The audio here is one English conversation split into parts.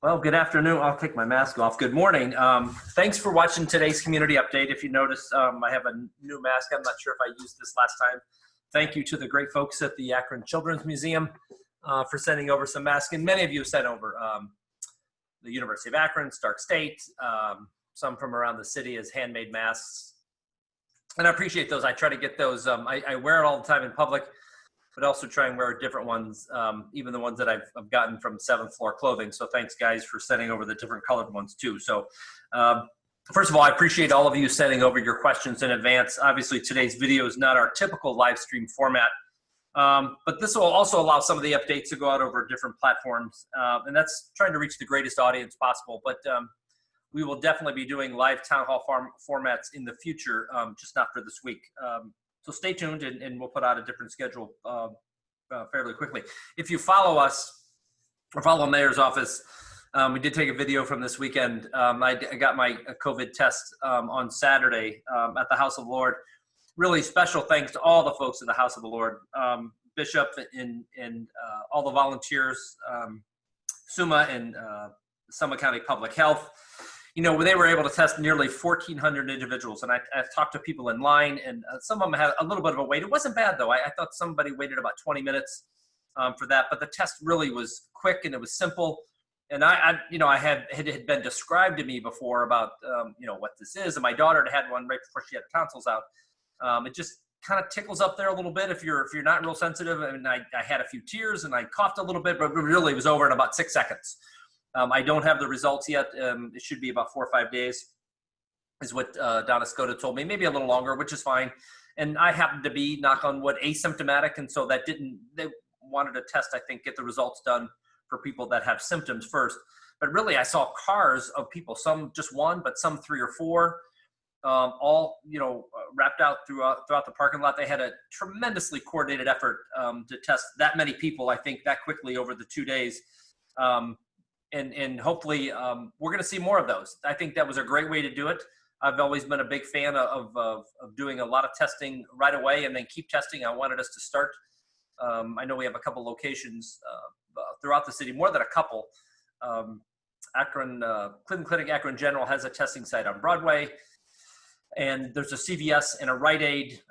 Well, good afternoon. I'll take my mask off. Good morning. Thanks for watching today's community update. If you notice, I have a new mask. I'm not sure if I used this last time. Thank you to the great folks at the Akron Children's Museum for sending over some masks. And many of you sent over the University of Akron, Stark State, some from around the city as handmade masks. And I appreciate those. I try to get those. I wear it all the time in public, but also try and wear different ones, even the ones that I've gotten from 7th Floor Clothing. So thanks, guys, for sending over the different colored ones, too. So first of all, I appreciate all of you sending over your questions in advance. Obviously, today's video is not our typical live stream format, but this will also allow some of the updates to go out over different platforms, and that's trying to reach the greatest audience possible. But we will definitely be doing live town hall formats in the future, just not for this week. So stay tuned, and we'll put out a different schedule fairly quickly. If you follow us or follow Mayor's office, we did take a video from this weekend. I got my COVID test on Saturday at the House of the Lord. Really special thanks to all the folks at the House of the Lord, Bishop and all the volunteers, SUMA and Summit County Public Health. You know, they were able to test nearly 1,400 individuals, and I talked to people in line, and some of them had a little bit of a wait. It wasn't bad, though. I thought somebody waited about 20 minutes for that, but the test really was quick and it was simple. And it had been described to me before about what this is, and my daughter had one right before she had her tonsils out. It just kind of tickles up there a little bit if you're not real sensitive. I mean, I had a few tears and I coughed a little bit, but really it was over in about 6 seconds. I don't have the results yet. It should be about 4 or 5 days is what Donna Skoda told me, maybe a little longer, which is fine. And I happen to be, knock on wood, asymptomatic. And so they wanted to test, I think, get the results done for people that have symptoms first. But really, I saw cars of people, some just one, but some 3 or 4, all, wrapped out throughout the parking lot. They had a tremendously coordinated effort to test that many people, I think, that quickly over the 2 days. And hopefully we're going to see more of those. I think that was a great way to do it. I've always been a big fan of doing a lot of testing right away and then keep testing. I wanted us to start. I know we have a couple locations throughout the city, more than a couple. Akron, Cleveland Clinic Akron General has a testing site on Broadway. And there's a CVS and a Rite Aid.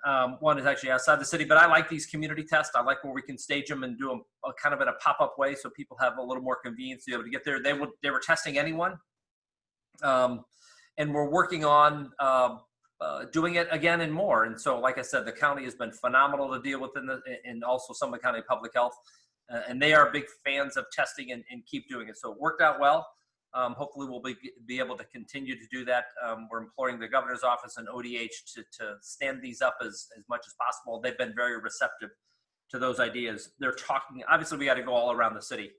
One is actually outside the city, but I like these community tests. I like where we can stage them and do them kind of in a pop-up way so people have a little more convenience to be able to get there. They were testing anyone. And we're working on doing it again and more. And so, like I said, the county has been phenomenal to deal with and also Summit County Public Health. And they are big fans of testing and keep doing it. So it worked out well. Hopefully we'll be able to continue to do that. We're imploring the governor's office and ODH to stand these up as much as possible. They've been very receptive to those ideas. They're talking, obviously we got to go all around the city,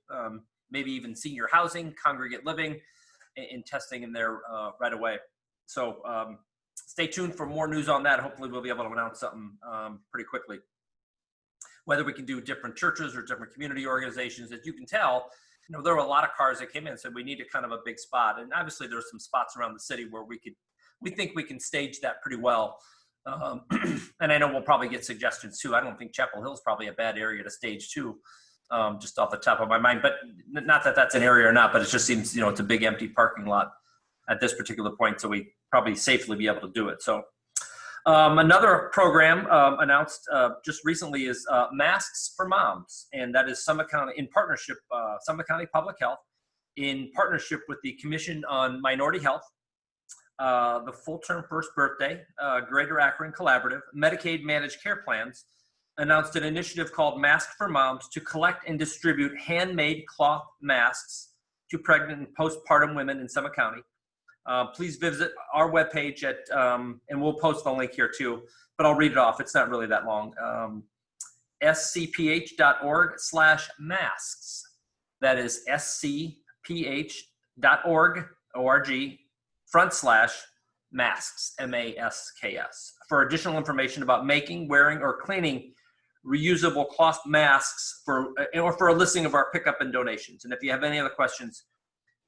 maybe even senior housing, congregate living, and testing in there right away. So stay tuned for more news on that. Hopefully we'll be able to announce something pretty quickly. Whether we can do different churches or different community organizations, as you can tell, there were a lot of cars that came in and said we need a kind of a big spot. And obviously there's some spots around the city where we think we can stage that pretty well. And I know we'll probably get suggestions too. I don't think Chapel Hill's probably a bad area to stage too, just off the top of my mind. But not that that's an area or not, but it just seems, it's a big empty parking lot at this particular point. So we probably safely be able to do it. So another program announced just recently is Masks for Moms, and that is Summit County in partnership, Summit County Public Health, in partnership with the Commission on Minority Health, the Full Term First Birthday, Greater Akron Collaborative, Medicaid Managed Care Plans, announced an initiative called Mask for Moms to collect and distribute handmade cloth masks to pregnant and postpartum women in Summit County. Please visit our webpage and we'll post the link here too, but I'll read it off. It's not really that long. scph.org/masks. That is scph.org/masks, MASKS, for additional information about making, wearing, or cleaning reusable cloth masks or for a listing of our pickup and donations. And if you have any other questions,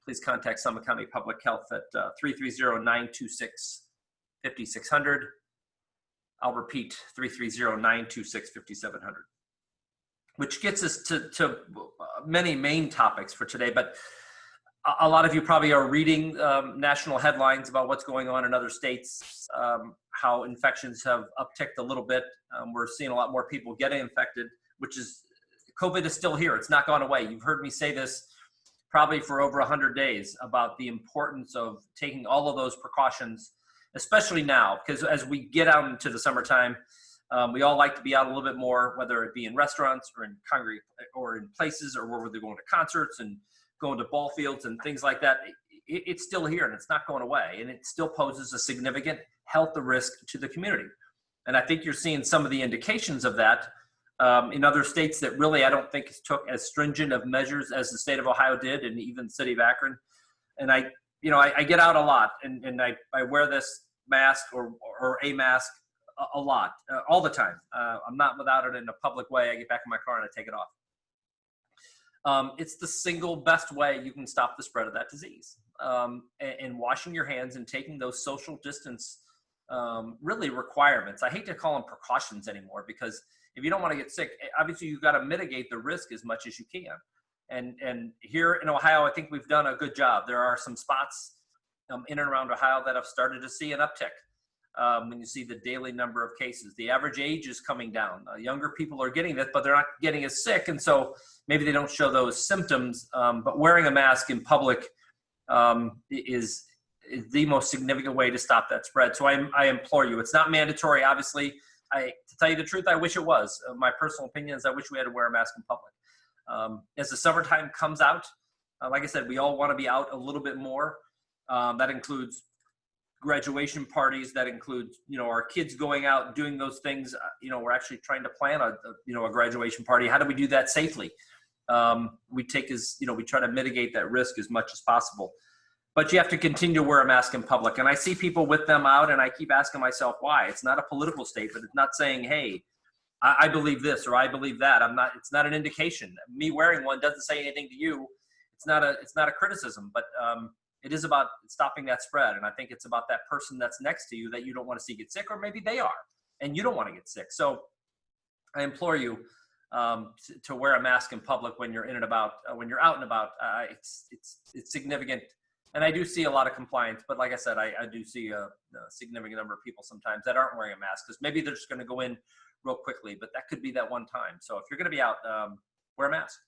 please contact Summit County Public Health at 330-926-5600. I'll repeat, 330-926-5700, which gets us to many main topics for today. But A lot of you probably are reading national headlines about what's going on in other states, how infections have upticked a little bit. We're seeing a lot more people getting infected, which is, COVID is still here. It's not gone away. You've heard me say this probably for over 100 days about the importance of taking all of those precautions, especially now, because as we get out into the summertime, we all like to be out a little bit more, whether it be in restaurants or in or in places, or where they're going to concerts and going to ball fields and things like that. It's still here and it's not going away, and it still poses a significant health risk to the community. And I think you're seeing some of the indications of that in other states that really I don't think took as stringent of measures as the state of Ohio did, and even the city of Akron. And I get out a lot, and I wear this mask or a mask a lot, all the time. I'm not without it in a public way. I get back in my car and I take it off. It's the single best way you can stop the spread of that disease. And washing your hands and taking those social distance really requirements. I hate to call them precautions anymore, because if you don't want to get sick, obviously you've got to mitigate the risk as much as you can. And here in Ohio, I think we've done a good job. There are some spots in and around Ohio that have started to see an uptick. When you see the daily number of cases, the average age is coming down. Younger people are getting this, but they're not getting as sick. And so maybe they don't show those symptoms, but wearing a mask in public is the most significant way to stop that spread. So I implore you, it's not mandatory. Obviously, to tell you the truth, I wish it was. My personal opinion is I wish we had to wear a mask in public. As the summertime comes out, like I said, we all want to be out a little bit more. That includes graduation parties, that includes, our kids going out and doing those things. We're actually trying to plan a graduation party. How do we do that safely? We try to mitigate that risk as much as possible, but you have to continue to wear a mask in public. And I see people with them out, and I keep asking myself why. It's not a political statement. It's not saying, hey, I believe this or I believe that. It's not an indication. Me wearing one doesn't say anything to you. It's not a criticism, but it is about stopping that spread. And I think it's about that person that's next to you that you don't want to see get sick, or maybe they are and you don't want to get sick. So I implore you to wear a mask in public when you're in and about, when you're out and about. It's significant. And I do see a lot of compliance, but like I said, I do see a significant number of people sometimes that aren't wearing a mask because maybe they're just going to go in real quickly, but that could be that one time. So if you're going to be out, wear a mask.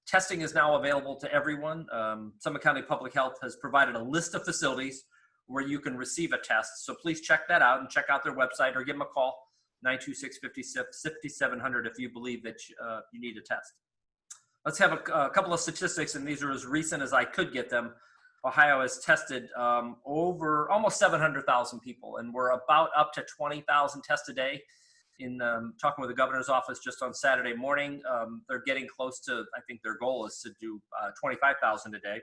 Testing is now available to everyone. Summit County Public Health has provided a list of facilities where you can receive a test. So please check that out and check out their website, or give them a call, 926-5700 if you believe that you need a test. Let's have a couple of statistics, and these are as recent as I could get them. Ohio has tested over almost 700,000 people, and we're about up to 20,000 tests a day. In talking with the governor's office just on Saturday morning, they're getting close to, I think their goal is to do 25,000 a day.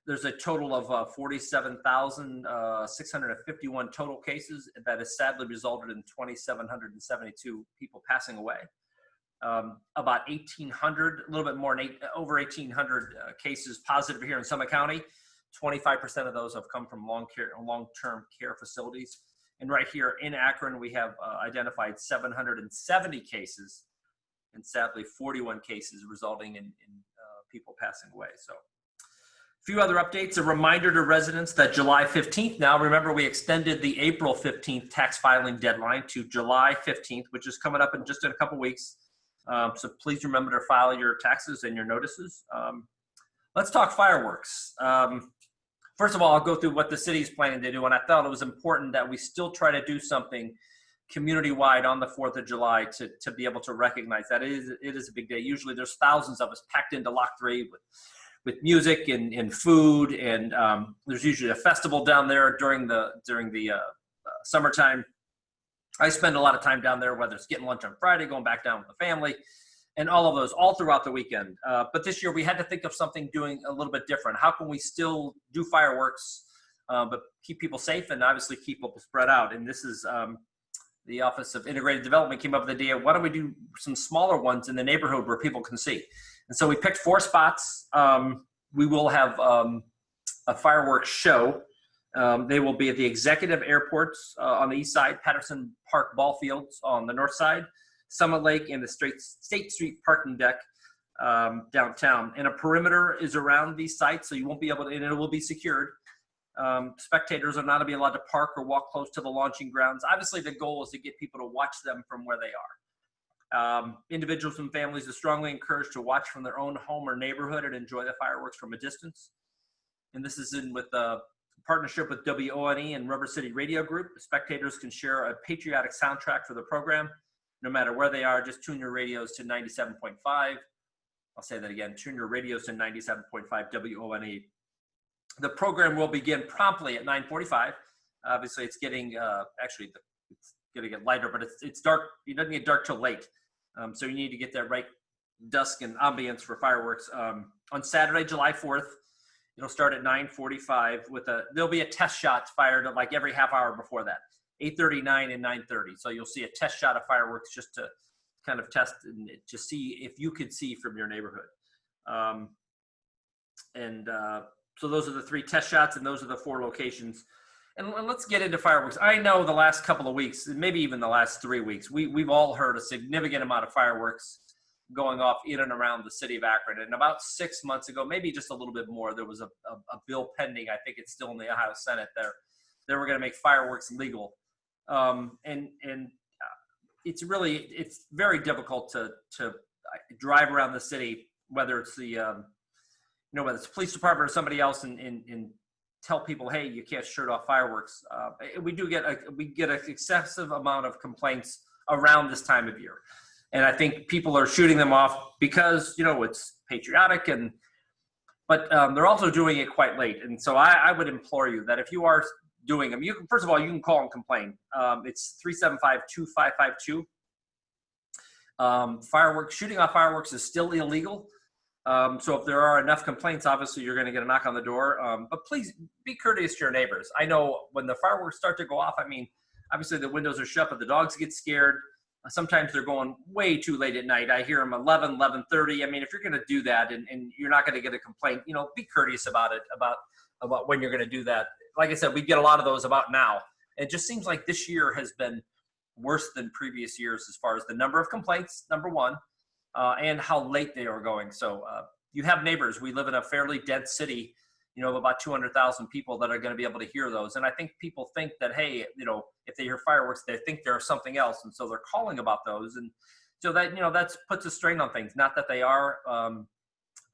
There's a total of 47,651 total cases that has sadly resulted in 2,772 people passing away. About 1,800, a little bit more than over 1,800 cases positive here in Summit County. 25% of those have come from long-term care facilities. And right here in Akron, we have identified 770 cases, and sadly 41 cases resulting in people passing away. So a few other updates. A reminder to residents that July 15th now, remember we extended the April 15th tax filing deadline to July 15th, which is coming up in just a couple weeks. So please remember to file your taxes and your notices. Let's talk fireworks. First of all, I'll go through what the city is planning to do, and I thought it was important that we still try to do something community-wide on the 4th of July to be able to recognize that. It is a big day. Usually there's thousands of us packed into Lock 3 with music and food, and there's usually a festival down there during the summertime. I spend a lot of time down there, whether it's getting lunch on Friday, going back down with the family, and all of those all throughout the weekend. But this year we had to think of something doing a little bit different. How can we still do fireworks, but keep people safe and obviously keep people spread out? And this is the Office of Integrated Development came up with the idea, why don't we do some smaller ones in the neighborhood where people can see? And so we picked 4 spots. We will have a fireworks show. They will be at the Executive Airports on the east side, Patterson Park Ball Fields on the north side, Summit Lake, and the State Street parking deck downtown. And a perimeter is around these sites, so you won't be able to, and it will be secured. Spectators are not to be allowed to park or walk close to the launching grounds. Obviously, the goal is to get people to watch them from where they are. Individuals and families are strongly encouraged to watch from their own home or neighborhood and enjoy the fireworks from a distance. And this is in with a partnership with WONE and Rubber City Radio Group. Spectators can share a patriotic soundtrack for the program. No matter where they are, just tune your radios to 97.5. I'll say that again, tune your radios to 97.5 WONE. The program will begin promptly at 9:45. Obviously, it's getting, it's going to get lighter, but it's dark. It doesn't get dark till late. So you need to get that right dusk and ambience for fireworks. On Saturday, July 4th, it'll start at 9:45 there'll be a test shot fired at like every half hour before that, 8:39 and 9:30. So you'll see a test shot of fireworks just to kind of test and just see if you could see from your neighborhood. So those are the 3 test shots, and those are the 4 locations. And let's get into fireworks. I know the last couple of weeks, maybe even the last 3 weeks, we've all heard a significant amount of fireworks going off in and around the city of Akron. And about 6 months ago, maybe just a little bit more, there was a bill pending. I think it's still in the Ohio Senate there. They were going to make fireworks legal. It's very difficult to drive around the city, whether it's whether it's the police department or somebody else, and tell people, hey, you can't shoot off fireworks. We get an excessive amount of complaints around this time of year. And I think people are shooting them off because, it's patriotic, but they're also doing it quite late. And so I would implore you that if you are doing them, first of all, you can call and complain. It's 375-2552. Shooting off fireworks is still illegal. So if there are enough complaints, obviously you're going to get a knock on the door. But please be courteous to your neighbors. I know when the fireworks start to go off, obviously the windows are shut, but the dogs get scared. Sometimes they're going way too late at night. I hear them 11, 11:30. If you're going to do that and you're not going to get a complaint, be courteous about it, about when you're going to do that. Like I said, we get a lot of those about now. It just seems like this year has been worse than previous years as far as the number of complaints, number one, and how late they are going. So you have neighbors. We live in a fairly dense city, of about 200,000 people that are going to be able to hear those. And I think people think that, hey, if they hear fireworks, they think there's something else. And so they're calling about those. And so that, that puts a strain on things. Not that they are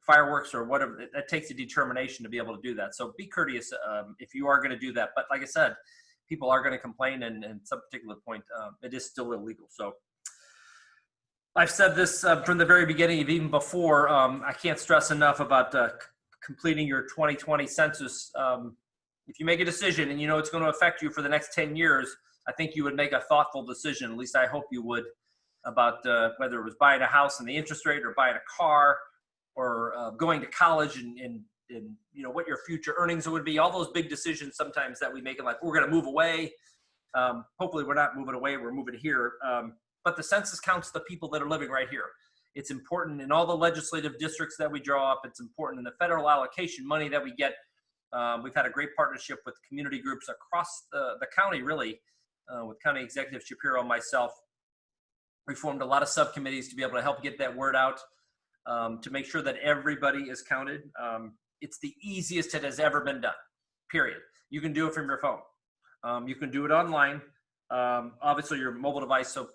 fireworks or whatever. It takes a determination to be able to do that. So be courteous if you are going to do that. But like I said, people are going to complain. And at some particular point, it is still illegal. So I've said this from the very beginning, even before. I can't stress enough about completing your 2020 census. If you make a decision and it's going to affect you for the next 10 years, I think you would make a thoughtful decision. At least I hope you would, about whether it was buying a house and the interest rate, or buying a car, or going to college, and what your future earnings would be. All those big decisions sometimes that we make, like we're going to move away. Hopefully we're not moving away, we're moving here. But the census counts the people that are living right here. It's important in all the legislative districts that we draw up. It's important in the federal allocation money that we get. We've had a great partnership with community groups across the county, really, with County Executive Shapiro and myself. We formed a lot of subcommittees to be able to help get that word out, to make sure that everybody is counted. It's the easiest it has ever been done, period. You can do it from your phone. You can do it online, obviously your mobile device. So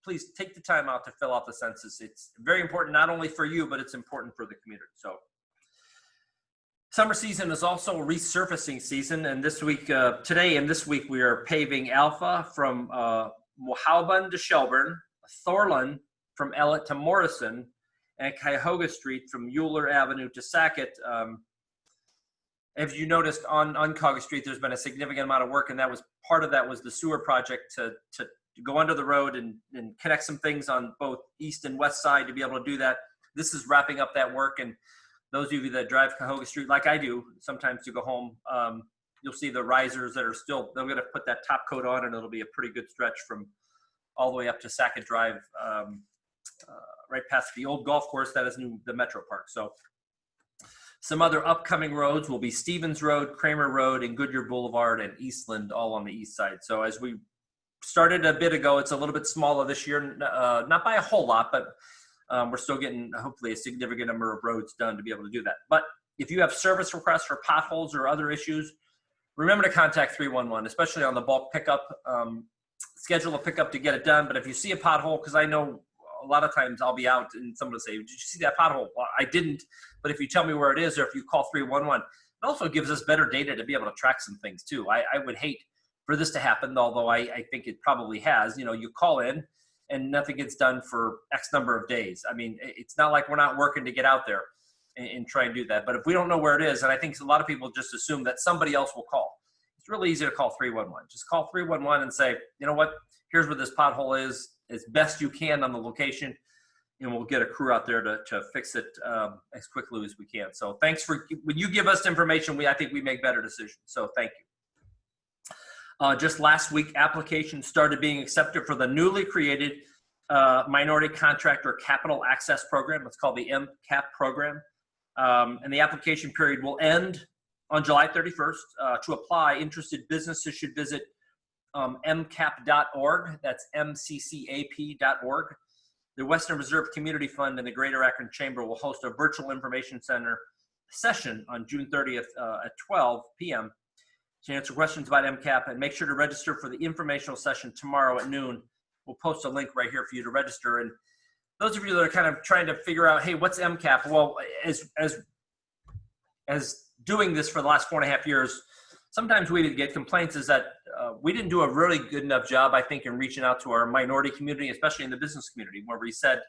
please take the time out to fill out the census. It's very important, not only for you, but it's important for the community. So summer season is also resurfacing season. And this week, today and this week, we are paving Alpha from Mohauban to Shelburne, Thorland from Ellett to Morrison, and Cuyahoga Street from Euler Avenue to Sackett. As you noticed on Cuyahoga Street, there's been a significant amount of work, and part of that was the sewer project to go under the road and connect some things on both east and west side to be able to do that. This is wrapping up that work, and those of you that drive Cuyahoga Street, like I do, sometimes to go home, you'll see the risers that are still, they're going to put that top coat on, and it'll be a pretty good stretch from all the way up to Sackett Drive, right past the old golf course that is the Metro Park. So some other upcoming roads will be Stevens Road, Kramer Road, and Goodyear Boulevard, and Eastland, all on the east side. So as we started a bit ago, it's a little bit smaller this year, not by a whole lot, but we're still getting hopefully a significant number of roads done to be able to do that. But if you have service requests for potholes or other issues, remember to contact 311, especially on the bulk pickup. Schedule a pickup to get it done. But if you see a pothole, because I know a lot of times I'll be out and someone will say, did you see that pothole? Well, I didn't. But if you tell me where it is, or if you call 311, it also gives us better data to be able to track some things too. I would hate for this to happen, although I think it probably has. You know, you call in and nothing gets done for X number of days. I mean, it's not like we're not working to get out there and try and do that. But if we don't know where it is, and I think a lot of people just assume that somebody else will call. It's really easy to call 311. Just call 311 and say, you know what, here's where this pothole is, as best you can on the location, and we'll get a crew out there to fix it as quickly as we can. So thanks for, when you give us information, I think we make better decisions. So thank you. Just last week, applications started being accepted for the newly created Minority Contractor Capital Access Program. It's called the MCAP program. And the application period will end on July 31st. To apply, interested businesses should visit mcap.org. That's mccap.org. The Western Reserve Community Fund and the Greater Akron Chamber will host a virtual information center session on June 30th at 12 p.m. to answer questions about MCAP, and make sure to register for the informational session tomorrow at noon. We'll post a link right here for you to register. And those of you that are kind of trying to figure out, hey, what's MCAP? Well, as doing this for the last 4.5 years, sometimes we get complaints is that we didn't do a really good enough job, I think, in reaching out to our minority community, especially in the business community, where we said,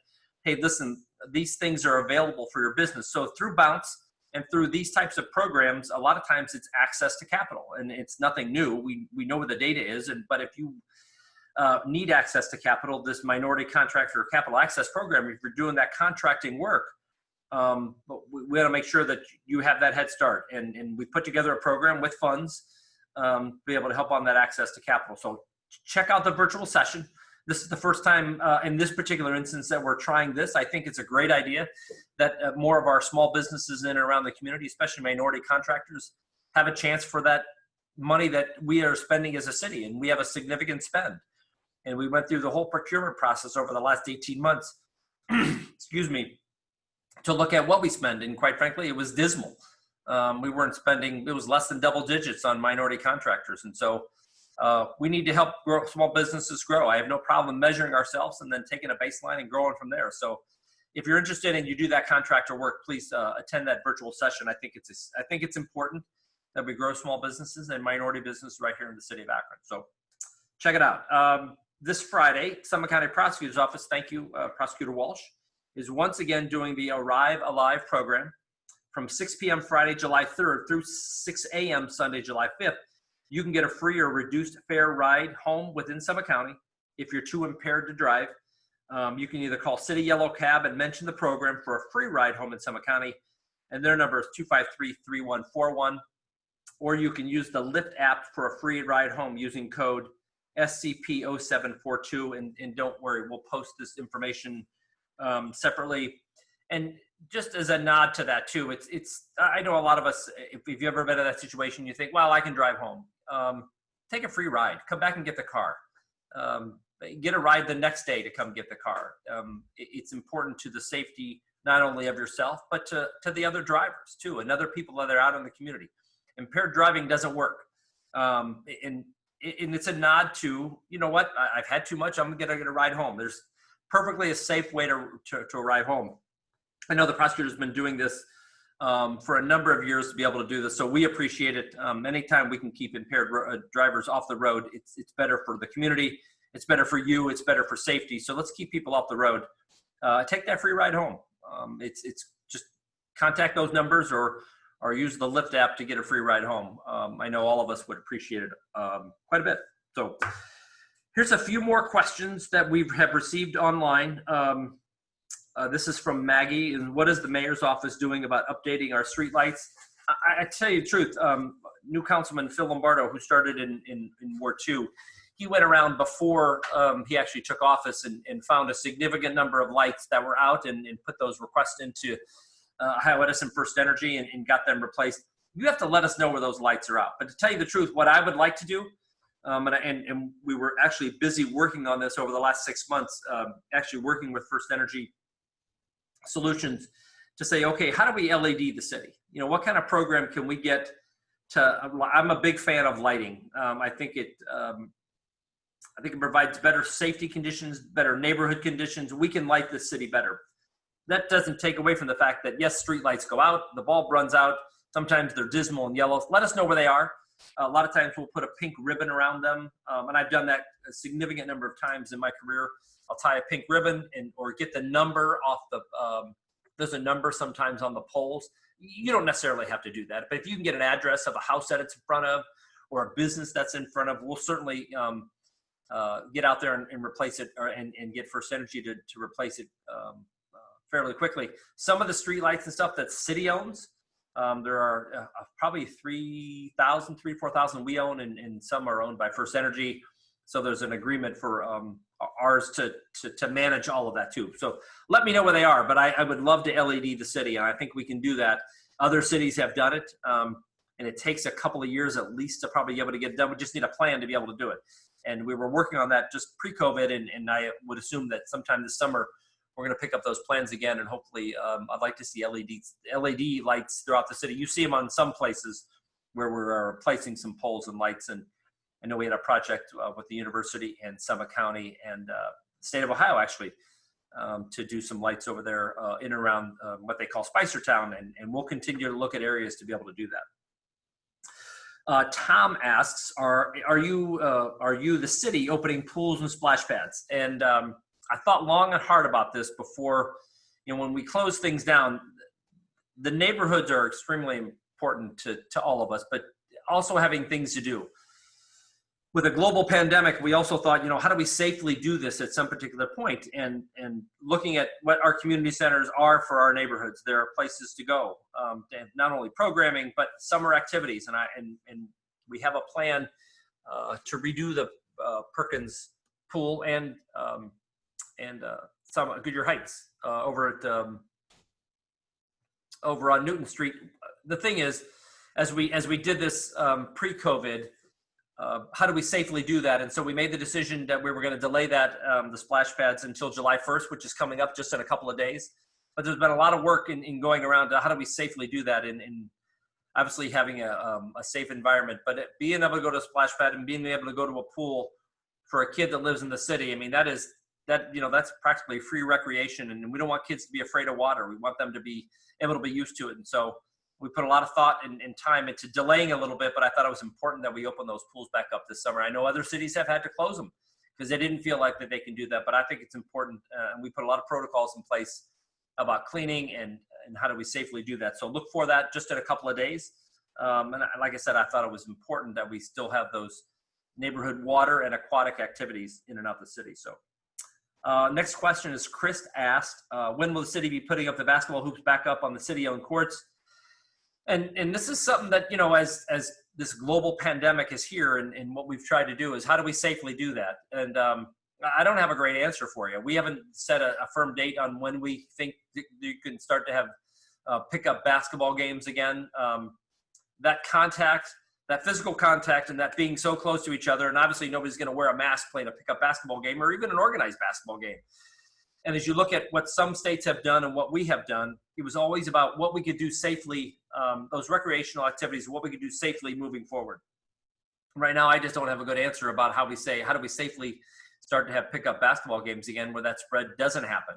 hey, listen, these things are available for your business. So through Bounce and through these types of programs, a lot of times it's access to capital, and it's nothing new. We know where the data is, but if you need access to capital, this Minority Contractor Capital Access Program, if you're doing that contracting work, but we want to make sure that you have that head start, and we put together a program with funds to be able to help on that access to capital. So check out the virtual session. This is the first time in this particular instance that we're trying this. I think it's a great idea that more of our small businesses in and around the community, especially minority contractors, have a chance for that money that we are spending as a city, and we have a significant spend. And we went through the whole procurement process over the last 18 months, excuse me, to look at what we spend. And quite frankly, it was dismal. We weren't spending, it was less than double digits on minority contractors. And so we need to help small businesses grow. I have no problem measuring ourselves and then taking a baseline and growing from there. So if you're interested and you do that contractor work, please attend that virtual session. I think it's important that we grow small businesses and minority business right here in the city of Akron. So check it out. This Friday, Summit County Prosecutor's Office, thank you, Prosecutor Walsh, is once again doing the Arrive Alive program from 6 p.m. Friday, July 3rd through 6 a.m. Sunday, July 5th. You can get a free or reduced fare ride home within Summit County if you're too impaired to drive. You can either call City Yellow Cab and mention the program for a free ride home in Summit County, and their number is 253-3141, or you can use the Lyft app for a free ride home using code SCP-0742, and don't worry, we'll post this information separately. And just as a nod to that too, I know a lot of us, if you've ever been in that situation, you think, well, I can drive home. Take a free ride, come back and get the car. Get a ride the next day to come get the car. It's important to the safety, not only of yourself, but to the other drivers too, and other people that are out in the community. Impaired driving doesn't work. And it's a nod to, you know what, I've had too much, I'm gonna get a ride home. There's perfectly a safe way to arrive home. I know the prosecutor's been doing this for a number of years to be able to do this, so we appreciate it. Anytime we can keep impaired drivers off the road, it's better for the community, it's better for you, it's better for safety. So let's keep people off the road. Take that free ride home. It's just contact those numbers or use the Lyft app to get a free ride home. I know all of us would appreciate it quite a bit. So here's a few more questions that we have received online. This is from Maggie. And what is the mayor's office doing about updating our street lights? I tell you the truth, new councilman Phil Lombardo, who started in Ward 2, he went around before he actually took office and found a significant number of lights that were out and put those requests into Ohio Edison First Energy and got them replaced. You have to let us know where those lights are out. But to tell you the truth, what I would like to do, and we were actually busy working on this over the last 6 months, actually working with First Energy solutions to say, okay, how do we LED the city? You know, what kind of program can we get to? I'm a big fan of lighting. I think it provides better safety conditions, better neighborhood conditions. We can light the city better. That doesn't take away from the fact that, yes, street lights go out, the bulb runs out. Sometimes they're dismal and yellow. Let us know where they are. A lot of times we'll put a pink ribbon around them. And I've done that a significant number of times in my career. I'll tie a pink ribbon or get the number off the, there's a number sometimes on the poles. You don't necessarily have to do that, but if you can get an address of a house that it's in front of or a business that's in front of, we'll certainly get out there and replace it and get First Energy to replace it fairly quickly. Some of the street lights and stuff that city owns, there are probably 3,000, 4,000 we own, and some are owned by First Energy. So there's an agreement for ours to manage all of that too. So let me know where they are, but I would love to LED the city, and I think we can do that. Other cities have done it, and it takes a couple of years at least to probably be able to get it done. We just need a plan to be able to do it. And we were working on that just pre-COVID, and I would assume that sometime this summer we're going to pick up those plans again, and hopefully I'd like to see LED lights throughout the city. You see them on some places where we're replacing some poles and lights, and I know we had a project with the university and Summit County and the state of Ohio actually to do some lights over there in and around what they call Spicertown, and we'll continue to look at areas to be able to do that. Tom asks, are you the city opening pools and splash pads? And I thought long and hard about this before, you know, when we close things down. The neighborhoods are extremely important to all of us, but also having things to do. With a global pandemic, we also thought, you know, how do we safely do this at some particular point? And looking at what our community centers are for our neighborhoods, there are places to go, not only programming but summer activities. And we have a plan to redo the Perkins pool and some Goodyear Heights over on Newton Street. The thing is, as we did this pre-COVID. How do we safely do that? And so we made the decision that we were going to delay that, the splash pads, until July 1st, which is coming up just in a couple of days. But there's been a lot of work in going around to how do we safely do that in obviously having a safe environment. But being able to go to a splash pad and being able to go to a pool for a kid that lives in the city, I mean, that's practically free recreation. And we don't want kids to be afraid of water. We want them to be able to be used to it. And so we put a lot of thought and time into delaying a little bit, but I thought it was important that we open those pools back up this summer. I know other cities have had to close them because they didn't feel like that they can do that, but I think it's important. And we put a lot of protocols in place about cleaning and how do we safely do that. So look for that just in a couple of days. And like I said, I thought it was important that we still have those neighborhood water and aquatic activities in and out the city. So next question is Chris asked, when will the city be putting up the basketball hoops back up on the city-owned courts? And this is something that, you know, as this global pandemic is here, and what we've tried to do is how do we safely do that? And I don't have a great answer for you. We haven't set a firm date on when we think you can start to have pick up basketball games again. That physical contact and that being so close to each other, and obviously nobody's going to wear a mask playing a pickup basketball game or even an organized basketball game. And as you look at what some states have done and what we have done, it was always about what we could do safely, those recreational activities, what we could do safely moving forward. Right now, I just don't have a good answer about how do we safely start to have pickup basketball games again where that spread doesn't happen.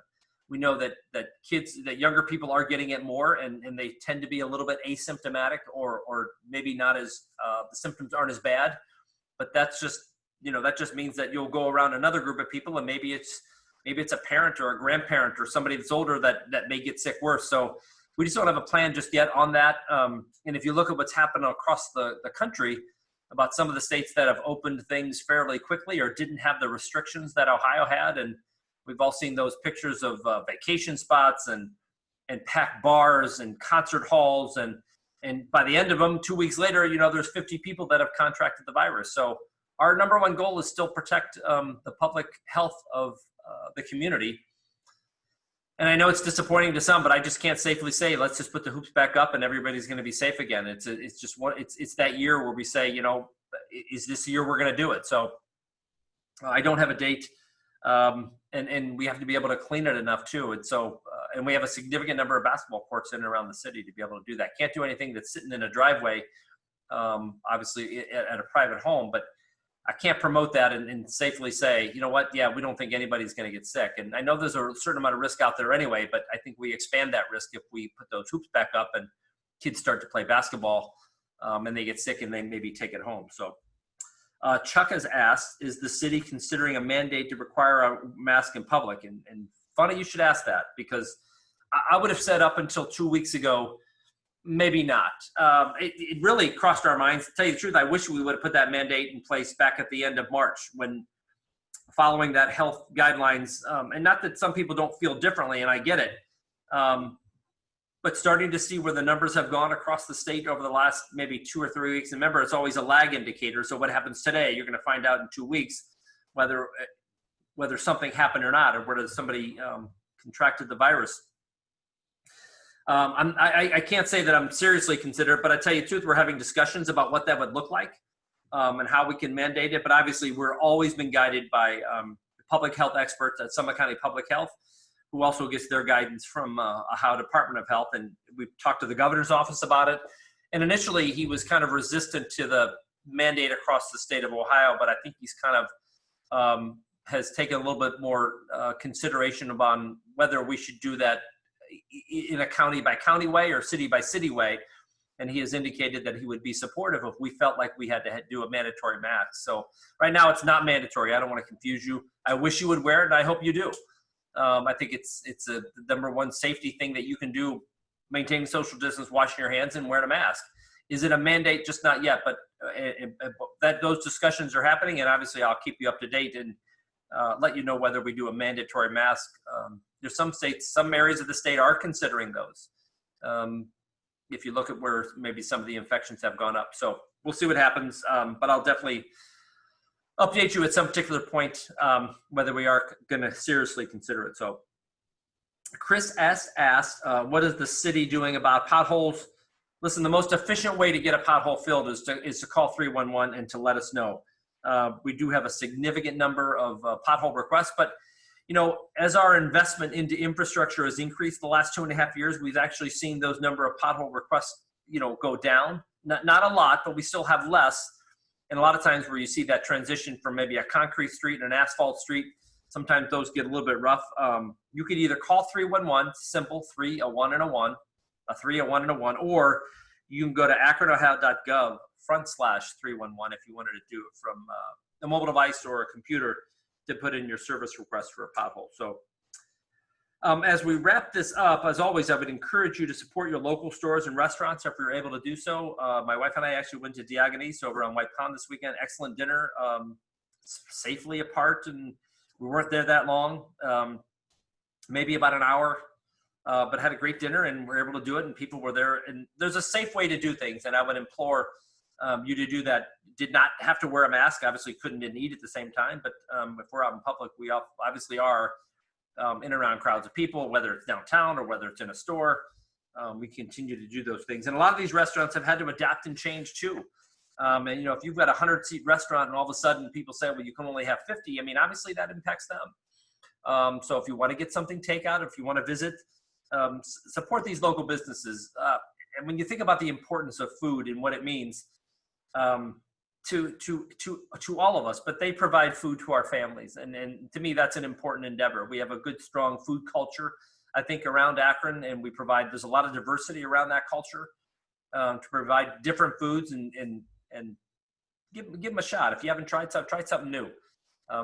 We know that younger people are getting it more, and they tend to be a little bit asymptomatic or maybe not as, the symptoms aren't as bad, but that just means that you'll go around another group of people, and maybe it's a parent or a grandparent or somebody that's older that may get sick worse. So we just don't have a plan just yet on that. And if you look at what's happened across the country about some of the states that have opened things fairly quickly or didn't have the restrictions that Ohio had, and we've all seen those pictures of vacation spots and packed bars and concert halls. And by the end of them, 2 weeks later, you know, there's 50 people that have contracted the virus. So our number one goal is still protect the public health of the community. And I know it's disappointing to some, but I just can't safely say, let's just put the hoops back up and everybody's going to be safe again. It's that year where we say, you know, is this year we're going to do it? So I don't have a date. And we have to be able to clean it enough too. And so and we have a significant number of basketball courts in and around the city to be able to do that. Can't do anything that's sitting in a driveway, obviously at a private home, but I can't promote that and safely say, you know what, yeah, we don't think anybody's going to get sick. And I know there's a certain amount of risk out there anyway, but I think we expand that risk if we put those hoops back up and kids start to play basketball and they get sick and they maybe take it home. So Chuck has asked, is the city considering a mandate to require a mask in public? And funny you should ask that, because I would have said up until 2 weeks ago, maybe not. It really crossed our minds. To tell you the truth, I wish we would have put that mandate in place back at the end of March, when following that health guidelines, and not that some people don't feel differently, and I get it, but starting to see where the numbers have gone across the state over the last maybe 2 or 3 weeks. And remember, it's always a lag indicator. So what happens today, you're going to find out in 2 weeks whether something happened or not, or whether somebody contracted the virus. I can't say that I'm seriously considered, but I tell you the truth, we're having discussions about what that would look like and how we can mandate it. But obviously, we're always been guided by public health experts at Summit County Public Health, who also gets their guidance from Ohio Department of Health. And we've talked to the governor's office about it. And initially, he was kind of resistant to the mandate across the state of Ohio, but I think he's kind of has taken a little bit more consideration upon whether we should do that in a county by county way or city by city way. And he has indicated that he would be supportive if we felt like we had to do a mandatory mask. So right now it's not mandatory. I don't want to confuse you. I wish you would wear it, and I hope you do. I think it's the number one safety thing that you can do, maintaining social distance, washing your hands, and wearing a mask. Is it a mandate? Just not yet, but that those discussions are happening, and obviously I'll keep you up to date and let you know whether we do a mandatory mask. There's some states, some areas of the state are considering those. If you look at where maybe some of the infections have gone up. So we'll see what happens, but I'll definitely update you at some particular point whether we are going to seriously consider it. So Chris S. asked, what is the city doing about potholes? Listen, the most efficient way to get a pothole filled is to call 311 and to let us know. We do have a significant number of pothole requests, but you know, as our investment into infrastructure has increased the last 2.5 years, we've actually seen those number of pothole requests, you know, go down. Not a lot, but we still have less. And a lot of times where you see that transition from maybe a concrete street and an asphalt street, sometimes those get a little bit rough. You could either call 311, simple, 3, a 1 and a 1, a 3, a 1 and a 1, or you can go to akronohio.gov/311 if you wanted to do it from a mobile device or a computer to put in your service request for a pothole. So as we wrap this up, as always, I would encourage you to support your local stores and restaurants if you're able to do so. My wife and I actually went to Diagonese over on White Pond this weekend. Excellent dinner, safely apart, and we weren't there that long, maybe about an hour, but had a great dinner and were able to do it, and people were there. And there's a safe way to do things, and I would implore you to do that. Did not have to wear a mask, obviously couldn't and eat at the same time, but if we're out in public, we obviously are in and around crowds of people, whether it's downtown or whether it's in a store. We continue to do those things. And a lot of these restaurants have had to adapt and change too. And you know, if you've got a 100-seat restaurant and all of a sudden people say, well, you can only have 50, I mean, obviously that impacts them. So if you want to get something takeout, if you want to visit, support these local businesses. And when you think about the importance of food and what it means, to all of us, but they provide food to our families. And to me, that's an important endeavor. We have a good, strong food culture, I think, around Akron, and there's a lot of diversity around that culture to provide different foods and give them a shot. If you haven't tried something new,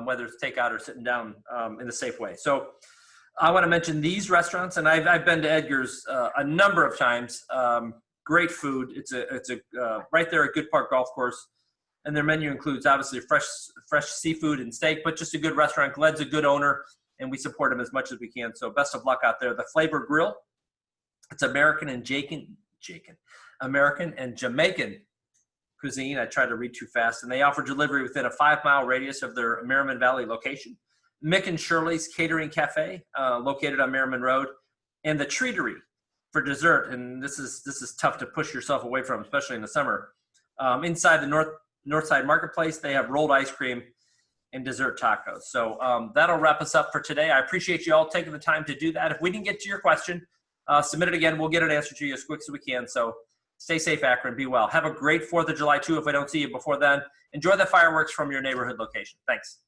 whether it's takeout or sitting down in a safe way. So I want to mention these restaurants, and I've been to Edgar's a number of times. Great food. It's right there at Good Park Golf Course. And their menu includes obviously fresh seafood and steak, but just a good restaurant. Gled's a good owner, and we support him as much as we can. So best of luck out there. The Flavor Grill, it's American and Jamaican cuisine. I tried to read too fast. And they offer delivery within a 5-mile radius of their Merriman Valley location. Mick and Shirley's Catering Cafe, located on Merriman Road. And the Treatery for dessert. And this is tough to push yourself away from, especially in the summer. Inside the Northside Marketplace, they have rolled ice cream and dessert tacos. So that'll wrap us up for today. I appreciate you all taking the time to do that. If we didn't get to your question, submit it again. We'll get an answer to you as quick as we can. So stay safe, Akron. Be well. Have a great 4th of July, too, if I don't see you before then. Enjoy the fireworks from your neighborhood location. Thanks.